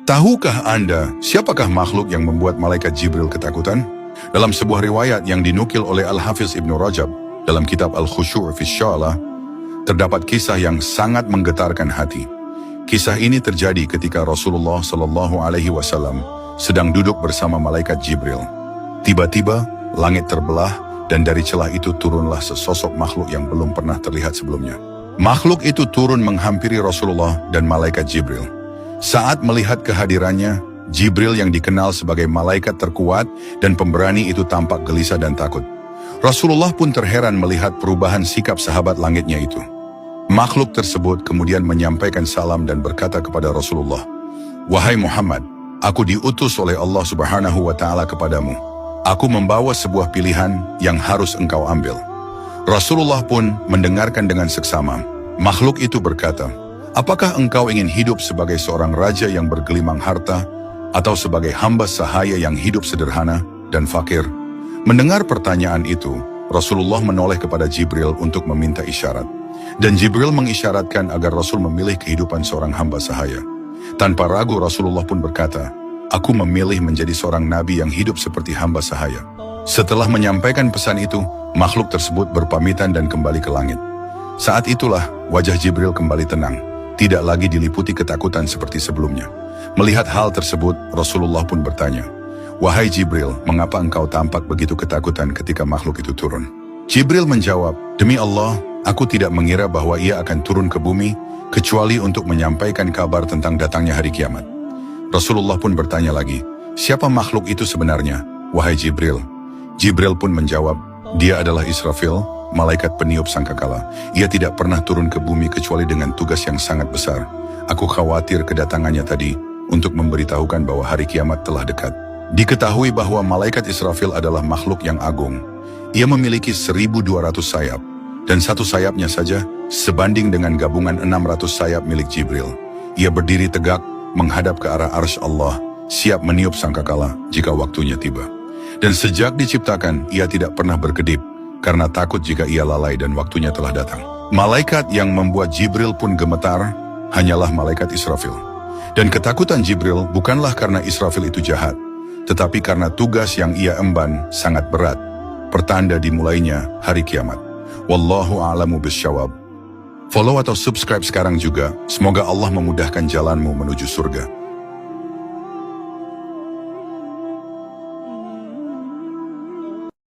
Tahukah Anda siapakah makhluk yang membuat malaikat Jibril ketakutan? Dalam sebuah riwayat yang dinukil oleh Al-Hafiz Ibnu Rajab dalam kitab Al-Khusyu' fi Shalah, terdapat kisah yang sangat menggetarkan hati. Kisah ini terjadi ketika Rasulullah Shallallahu Alaihi Wasallam sedang duduk bersama malaikat Jibril. Tiba-tiba langit terbelah dan dari celah itu turunlah sesosok makhluk yang belum pernah terlihat sebelumnya. Makhluk itu turun menghampiri Rasulullah dan malaikat Jibril. Saat melihat kehadirannya, Jibril yang dikenal sebagai malaikat terkuat dan pemberani itu tampak gelisah dan takut. Rasulullah pun terheran melihat perubahan sikap sahabat langitnya itu. Makhluk tersebut kemudian menyampaikan salam dan berkata kepada Rasulullah, "Wahai Muhammad, aku diutus oleh Allah Subhanahu wa Ta'ala kepadamu. Aku membawa sebuah pilihan yang harus engkau ambil." Rasulullah pun mendengarkan dengan seksama. Makhluk itu berkata, "Apakah engkau ingin hidup sebagai seorang raja yang bergelimang harta, atau sebagai hamba sahaya yang hidup sederhana dan fakir?" Mendengar pertanyaan itu, Rasulullah menoleh kepada Jibril untuk meminta isyarat. Dan Jibril mengisyaratkan agar Rasul memilih kehidupan seorang hamba sahaya. Tanpa ragu Rasulullah pun berkata, "Aku memilih menjadi seorang nabi yang hidup seperti hamba sahaya." Setelah menyampaikan pesan itu, makhluk tersebut berpamitan dan kembali ke langit. Saat itulah wajah Jibril kembali tenang, tidak lagi diliputi ketakutan seperti sebelumnya. Melihat hal tersebut, Rasulullah pun bertanya, "Wahai Jibril, mengapa engkau tampak begitu ketakutan ketika makhluk itu turun?" Jibril menjawab, "Demi Allah, aku tidak mengira bahwa ia akan turun ke bumi, kecuali untuk menyampaikan kabar tentang datangnya hari kiamat." Rasulullah pun bertanya lagi, "Siapa makhluk itu sebenarnya, wahai Jibril?" Jibril pun menjawab, "Dia adalah Israfil, malaikat peniup sangkakala. Ia tidak pernah turun ke bumi kecuali dengan tugas yang sangat besar. Aku khawatir kedatangannya tadi untuk memberitahukan bahwa hari kiamat telah dekat." Diketahui bahwa malaikat Israfil adalah makhluk yang agung. Ia memiliki 1.200 sayap, dan satu sayapnya saja sebanding dengan gabungan 600 sayap milik Jibril. Ia berdiri tegak, menghadap ke arah arsy Allah, siap meniup sangkakala jika waktunya tiba. Dan sejak diciptakan, ia tidak pernah berkedip, karena takut jika ia lalai dan waktunya telah datang. Malaikat yang membuat Jibril pun gemetar, hanyalah malaikat Israfil. Dan ketakutan Jibril bukanlah karena Israfil itu jahat, tetapi karena tugas yang ia emban sangat berat, pertanda dimulainya hari kiamat. Wallahu a'lamu bisyawab. Follow atau subscribe sekarang juga, semoga Allah memudahkan jalanmu menuju surga.